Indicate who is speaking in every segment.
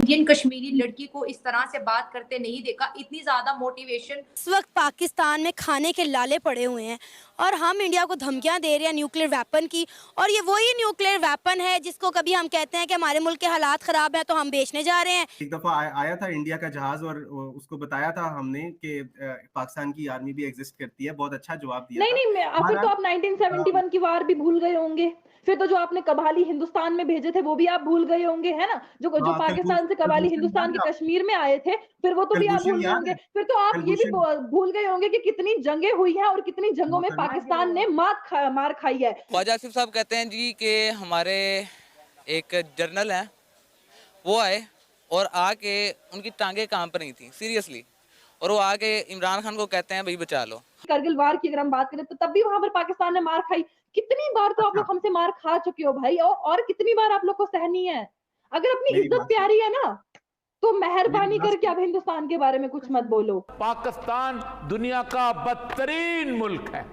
Speaker 1: Indian Kashmiri लड़की को इस तरह से बात करते नहीं देखा, इतनी ज़्यादा मोटिवेशन।
Speaker 2: इस वक्त पाकिस्तान में खाने के लाले पड़े हुए हैं और हम इंडिया को धमकियां दे रहे हैं न्यूक्लियर वेपन की, और ये वही न्यूक्लियर वेपन है जिसको कभी हम कहते हैं कि हमारे मुल्क के हालात ख़राब हैं तो हम बेचने जा रहे हैं।
Speaker 3: एक दफा आया था इंडिया का जहाज और उसको बताया था हमने कि पाकिस्तान की आर्मी भी एग्जिस्ट करती है। बहुत अच्छा जवाब दिया
Speaker 4: नहीं,
Speaker 3: था।
Speaker 4: नहीं, फिर तो आप 1971 की वार भी भूल गए होंगे। फिर तो जो आपने कबाली हिंदुस्तान में भेजे थे वो भी आप भूल गए होंगे, है ना? जो
Speaker 3: हाँ,
Speaker 4: पाकिस्तान से कबाली
Speaker 3: कलभूषण
Speaker 4: हिंदुस्तान
Speaker 3: याद
Speaker 4: के
Speaker 3: है आपको?
Speaker 4: कश्मीर में आए थे, फिर वो तो भी आप
Speaker 3: कलभूषण
Speaker 4: भूल गए
Speaker 3: याद
Speaker 4: होंगे।
Speaker 3: है?
Speaker 4: फिर तो आप ये भी
Speaker 3: कलभूषण
Speaker 4: भूल गए होंगे कि कितनी जंगें हुई हैं और कितनी जंगों में पाकिस्तान ने मार खाई है।
Speaker 5: ख्वाजा आसिफ साहब कहते हैं जी कि हमारे एक जर्नल हैं, वो आए और आके उनकी टांगे कांप रही थी सीरियसली, और वो आके इमरान खान को कहते हैं भाई बचा लो।
Speaker 4: करगिल वार की अगर हम बात करें तो तब भी वहां पर पाकिस्तान ने मार खाई। कितनी बार तो आप
Speaker 3: अच्छा,
Speaker 4: लोग हमसे मार खा चुके हो भाई, और कितनी बार आप लोग को सहनी है। अगर अपनी
Speaker 3: मेरी
Speaker 4: इज्जत
Speaker 3: बात
Speaker 4: प्यारी है ना तो
Speaker 3: मेरी
Speaker 4: मेहरबानी
Speaker 3: बात
Speaker 4: करके अब हिंदुस्तान के बारे में कुछ मत बोलो।
Speaker 6: पाकिस्तान दुनिया का बदतरीन मुल्क है,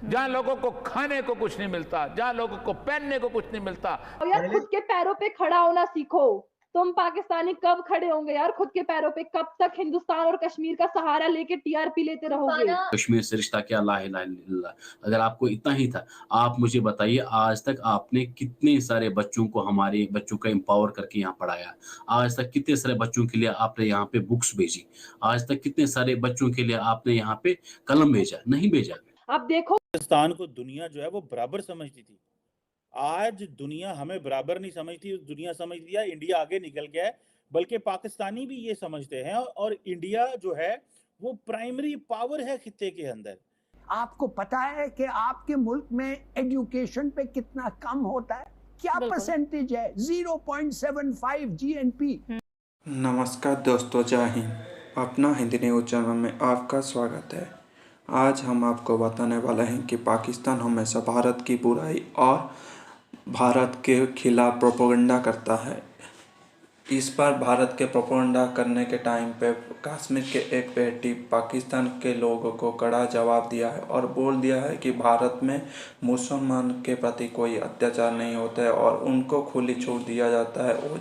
Speaker 6: जहां लोगों को खाने को कुछ नहीं मिलता, जहां लोगों को पहनने को कुछ नहीं मिलता।
Speaker 4: और यार
Speaker 3: पहले
Speaker 4: खुद के पैरों पे खड़ा होना सीखो। तुम पाकिस्तानी कब खड़े होंगे यार खुद के पैरों पे? कब तक हिंदुस्तान और कश्मीर का सहारा लेके टीआरपी लेते रहोगे?
Speaker 7: कश्मीर से रिश्ता क्या, ला इलाहा इल्लल्लाह। अगर आपको इतना ही था, आप मुझे बताइए आज तक आपने कितने सारे बच्चों को, हमारे बच्चों को एम्पावर करके यहाँ पढ़ाया? आज तक कितने सारे बच्चों के लिए आपने यहाँ पे बुक्स भेजी? आज तक कितने सारे बच्चों के लिए आपने यहाँ पे कलम भेजा? नहीं भेजा।
Speaker 4: अब देखो
Speaker 8: पाकिस्तान को दुनिया जो है वो बराबर समझती थी। आज दुनिया हमें बराबर नहीं समझती, दुनिया समझ लिया इंडिया आगे निकल गया है। बल्कि पाकिस्तानी भी ये समझते हैं, और इंडिया जो है वो प्राइमरी पावर है खित्ते के अंदर।
Speaker 9: आपको पता है कि आपके मुल्क में एजुकेशन पे कितना कम होता है? क्या परसेंटेज है? 0.75 जीएनपी।
Speaker 10: नमस्कार दोस्तों, जय हिंद। अपना हिंदी न्यूज चैनल में आपका स्वागत है। आज हम आपको बताने वाले हैं कि पाकिस्तान हमेशा भारत की बुराई और भारत के खिलाफ प्रोपेगेंडा करता है। इस बार भारत के प्रोपेगेंडा करने के टाइम पे कश्मीर के एक बेटी पाकिस्तान के लोगों को कड़ा जवाब दिया है और बोल दिया है कि भारत में मुसलमान के प्रति कोई अत्याचार नहीं होता है और उनको खुली छूट दिया जाता है, वो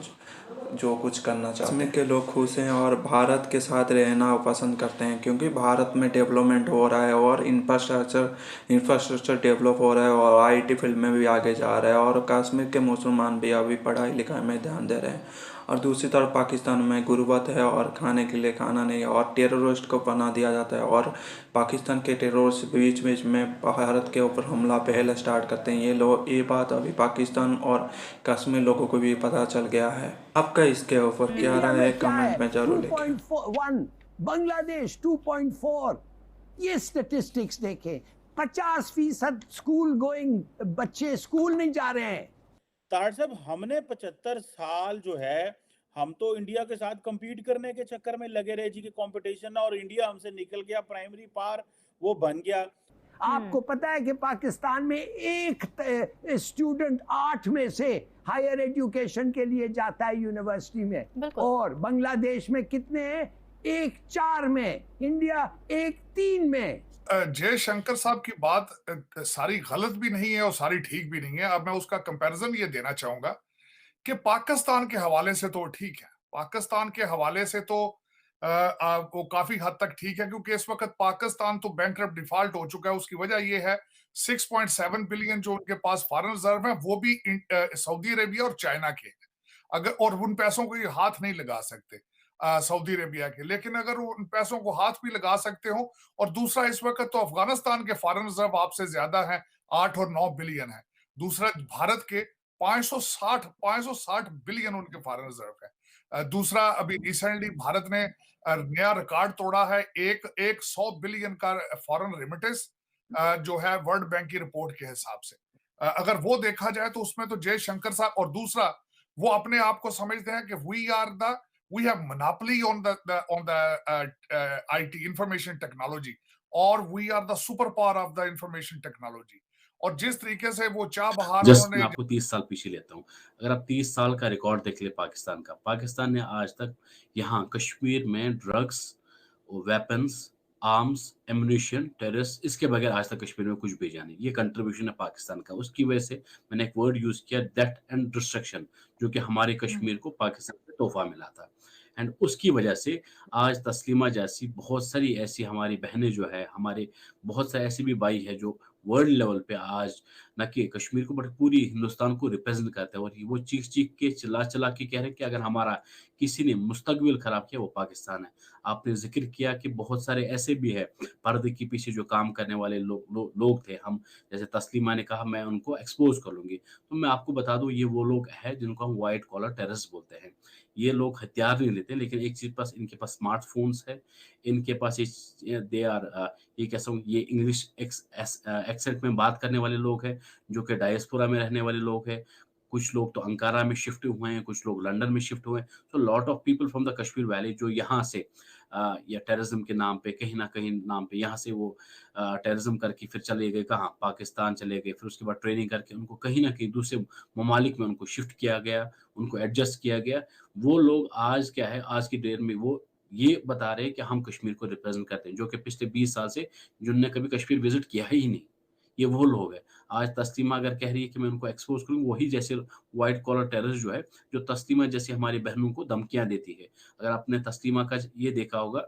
Speaker 10: जो कुछ करना चाहते हैं। कश्मीर के लोग खुश हैं और भारत के साथ रहना पसंद करते हैं, क्योंकि भारत में डेवलपमेंट हो रहा है और इंफ्रास्ट्रक्चर डेवलप हो रहा है और आईटी फील्ड में भी आगे जा रहा है, और कश्मीर के मुसलमान भी अभी पढ़ाई लिखाई में ध्यान दे रहे हैं। और दूसरी तरफ पाकिस्तान में गुर्बत है और खाने के लिए खाना नहीं है और टेररिस्ट को पनाह दिया जाता है, और पाकिस्तान के टेररिस्ट बीच बीच में भारत के ऊपर हमला पहले स्टार्ट करते हैं। ये बात अभी पाकिस्तान और कश्मीर लोगों को भी पता चल गया है। आपका इसके ऊपर क्या राय है, कमेंट में जरूर लिखें।
Speaker 9: 2.1, बांग्लादेश 2.4। ये स्टेटिस्टिक्स देखें, 50% स्कूल गोइंग बच्चे स्कूल नहीं जा रहे हैं।
Speaker 8: तार साहब, हमने 75 साल जो है हम तो इंडिया के साथ compete करने के चक्कर में लगे रहे जी, कि कंपटीशन, और इंडिया हमसे निकल गया, प्राइमरी पावर वो बन गया।
Speaker 9: आपको पता है कि पाकिस्तान में एक स्टूडेंट 8 में से हायर एजुकेशन के लिए जाता है यूनिवर्सिटी में, और बांग्लादेश में कितने हैं? 1 4 में, इंडिया 1 3 में।
Speaker 11: जयशंकर साहब की बात सारी गलत भी नहीं है और सारी ठीक भी नहीं है। अब मैं उसका कंपैरिजन ये देना चाहूंगा कि पाकिस्तान के हवाले से तो ठीक है, पाकिस्तान के हवाले से तो वो काफी हद तक ठीक है, क्योंकि इस वक्त पाकिस्तान तो बैंकरप्ट डिफॉल्ट हो चुका है। उसकी वजह ये है 6.7 बिलियन जो उनके पास फॉरेन रिजर्व है वो भी सऊदी अरेबिया और चाइना के हैं। अगर और उन पैसों को ये हाथ नहीं लगा सकते सऊदी अरेबिया के, लेकिन अगर वो उन पैसों को हाथ भी लगा सकते हो। और दूसरा, इस वक्त तो अफगानिस्तान के फॉरेन रिजर्व आपसे ज्यादा है, 8 और 9 बिलियन है। दूसरा, भारत के 560 बिलियन उनके फॉरेन रिजर्व है। दूसरा, अभी रिसेंटली भारत ने नया रिकॉर्ड तोड़ा है, एक 100 बिलियन का फॉरेन रेमिटेंस जो है वर्ल्ड बैंक की रिपोर्ट के हिसाब से। अगर वो देखा जाए तो उसमें तो जयशंकर साहब, और दूसरा वो अपने आप को समझते हैं कि we have monopoly on the IT information technology, और we are the superpower of the information technology। और जिस तरीके से वो चाह बहार
Speaker 7: जस्ट मैं आपको 30 साल पीछे लेता हूँ। अगर आप 30 साल का रिकॉर्ड देख ले पाकिस्तान का, पाकिस्तान ने आज तक यहाँ कश्मीर में drugs, weapons arms, ammunition, terrorist, इसके बगैर आज तक कश्मीर में कुछ भेजा नहीं। ये कंट्रीब्यूशन है पाकिस्तान का। उसकी वजह से मैंने एक वर्ड यूज़ किया, डेथ एंड डिस्ट्रक्शन, जो कि हमारे कश्मीर को पाकिस्तान से तोहफ़ा मिला था। एंड उसकी वजह से आज तस्लीमा जैसी बहुत सारी ऐसी हमारी बहनें जो है, हमारे बहुत सारे ऐसे भी भाई हैं जो वर्ल्ड लेवल पे आज न कि कश्मीर को बट पूरी हिंदुस्तान को रिप्रेजेंट करते हैं, और वो चीख-चीख के, चिल्ला-चिल्ला के कह रहे हैं कि अगर हमारा किसी ने मुस्तकबिल खराब किया वो पाकिस्तान है। आपने ज़िक्र किया कि बहुत सारे ऐसे भी हैं पर्दे के पीछे जो काम करने वाले लोग थे। हम जैसे तस्लीमा ने कहा मैं उनको एक्सपोज़ कर लूँगी। तो मैं आपको बता दूँ ये वो लोग हैं जिनको हम व्हाइट कॉलर टेररिस्ट बोलते हैं। ये लोग हथियार नहीं लेते, लेकिन एक चीज़ पास इनके पास स्मार्टफ़ोन्स है, इनके पास दे आर ये कह सकूँ ये इंग्लिश एक्सेंट में बात करने वाले लोग हैं, जो कि डायस्पोरा में रहने वाले लोग हैं। कुछ लोग तो अंकारा में शिफ्ट हुए हैं, कुछ लोग लंदन में शिफ्ट हुए हैं। So lot of people from the Kashmir valley जो यहाँ से या टेररिज्म के नाम पे कहीं न कहीं नाम पे यहाँ से वो टेररिज्म करके फिर चले गए कहाँ? पाकिस्तान चले गए, फिर उसके बाद ट्रेनिंग करके उनको कहीं न कहीं दूसरे ममालिक में उनको शिफ्ट किया गया, उनको एडजस्ट किया गया। वो लोग आज क्या है, आज की डेट में वो ये बता रहे हैं कि हम कश्मीर को रिप्रेज़ेंट करते हैं, जो कि पिछले 20 साल से जिन्होंने कभी कश्मीर विज़िट किया ही नहीं। ये वो लोग हैं। आज तस्लीमा अगर कह रही है कि मैं उनको एक्सपोज़ करूँ, वही जैसे व्हाइट कॉलर टेररिस्ट जो है, जो तस्लीमा जैसी हमारी बहनों को धमकियाँ देती है। अगर आपने तस्लीमा का ये देखा होगा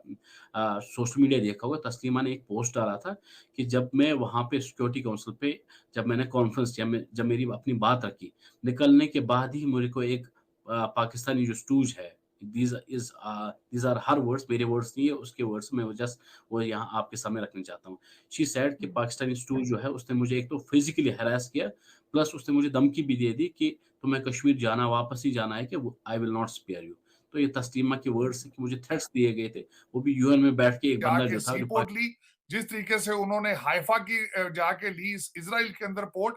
Speaker 7: सोशल मीडिया देखा होगा, तस्लीमा ने एक पोस्ट डाला था कि जब मैं वहाँ पे सिक्योरिटी काउंसिल पे जब मैंने कॉन्फ्रेंस किया, जब मेरी अपनी बात रखी, निकलने के बाद ही मेरे को एक पाकिस्तानी जो स्टूज है, these are हर वर्ड्स, मेरे वर्ड्स नहीं है, उसके वर्ड्स मैं वो यहाँ आपके सामने रखना चाहता हूँ। शी सेड कि पाकिस्तानी स्टूज जो है उसने मुझे एक तो फिजिकली हैरेस किया, प्लस उसने मुझे धमकी भी दे दी कि तुम्हें कश्मीर जाना, वापस ही जाना है, कि I will not spare you. तो ये तस्लीमा के वर्ड्स कि मुझे थ्रेट्स दिए गए थे, वो भी यूएन में बैठ के एक बंदा
Speaker 11: जाके
Speaker 7: जो था
Speaker 11: सी पोर्ट ली, जिस तरीके से उन्होंने हाइफा की जाके ली इजराइल के अंदर पोर्ट,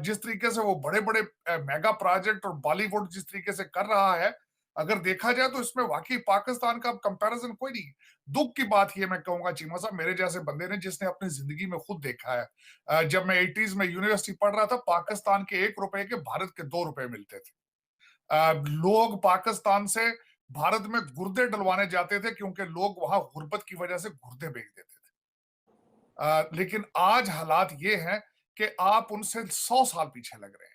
Speaker 11: जिस तरीके से वो बड़े-बड़े मेगा प्रोजेक्ट और बॉलीवुड जिस तरीके से कर रहा है, अगर देखा जाए तो इसमें वाकई पाकिस्तान का कंपैरिजन कोई नहीं। दुख की बात ये मैं कहूंगा चीमा साहब, मेरे जैसे बंदे ने जिसने अपनी जिंदगी में खुद देखा है, जब मैं 80s में यूनिवर्सिटी पढ़ रहा था, पाकिस्तान के 1 रुपए के भारत के 2 रुपए मिलते थे। लोग पाकिस्तान से भारत में गुर्दे डलवाने जाते थे क्योंकि लोग वहां गुर्बत की वजह से गुर्दे बेच देते थे। लेकिन आज हालात ये हैं कि आप उनसे 100 साल पीछे लग रहे हैं।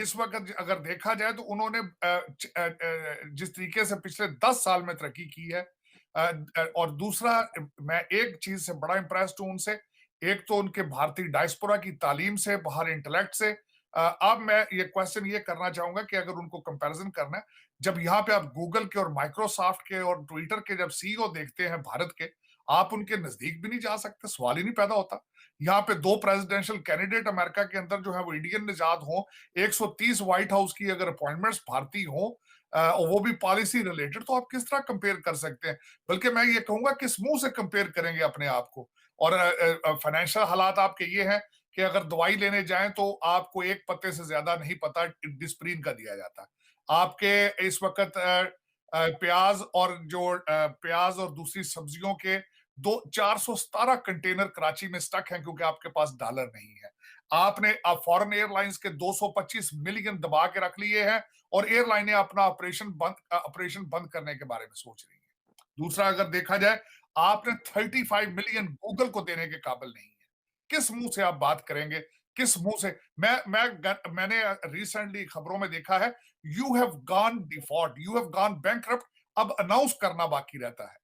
Speaker 11: इस वक्त अगर देखा जाए तो उन्होंने जिस तरीके से पिछले 10 साल में तरक्की की है, और दूसरा मैं एक चीज से बड़ा इंप्रेस्ड हूं उनसे, एक तो उनके भारतीय डायस्पोरा की तालीम से, बाहर इंटेलेक्ट से। अब मैं ये क्वेश्चन ये करना चाहूंगा कि अगर उनको कंपैरिजन करना है, जब यहाँ पे आप गूगल के और माइक्रोसॉफ्ट के और ट्विटर के जब सीईओ देखते हैं भारत के, आप उनके नजदीक भी नहीं जा सकते, सवाल ही नहीं पैदा होता। यहाँ पे 2 प्रेसिडेंशियल कैंडिडेट अमेरिका के अंदर जो है वो इंडियन निजात हो, 130 व्हाइट हाउस की अगर अपॉइंटमेंट्स भारतीय हो, और वो भी पॉलिसी रिलेटेड, तो आप किस तरह कंपेयर कर सकते हैं? बल्कि मैं ये कहूंगा किस मुंह से कंपेयर करेंगे अपने आप को। और फाइनेंशियल हालात आपके ये हैं कि अगर दवाई लेने जाएं तो आपको एक पत्ते से ज्यादा नहीं पता डिस्प्रिन का दिया जाता। आपके इस वक्त प्याज और दूसरी सब्जियों के 417 कंटेनर कराची में स्टक हैं क्योंकि आपके पास डॉलर नहीं है। आपने फॉरेन एयरलाइंस के 225 मिलियन दबा के रख लिए हैं और एयरलाइनें अपना ऑपरेशन बंद करने के बारे में सोच रही हैं। दूसरा, अगर देखा जाए, आपने 35 मिलियन गूगल को देने के काबिल नहीं है। किस मुंह से आप बात करेंगे? किस मुंह से? मैंने रिसेंटली खबरों में देखा है, you have gone default, you have gone bankrupt, अब अनाउंस करना बाकी रहता है।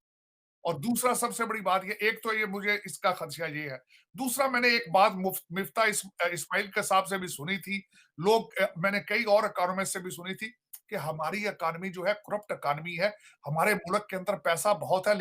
Speaker 11: और दूसरा सबसे बड़ी बात ये, एक तो ये मुझे इसका खदशा ये है, दूसरा मैंने एक बात मिफ्ता इस्माइल के साहब से भी सुनी थी, मैंने कई और इकोनॉमिस्ट से भी सुनी थी कि हमारी इकोनॉमी जो है करप्ट इकोनॉमी है, हमारे मुल्क के अंदर पैसा बहुत है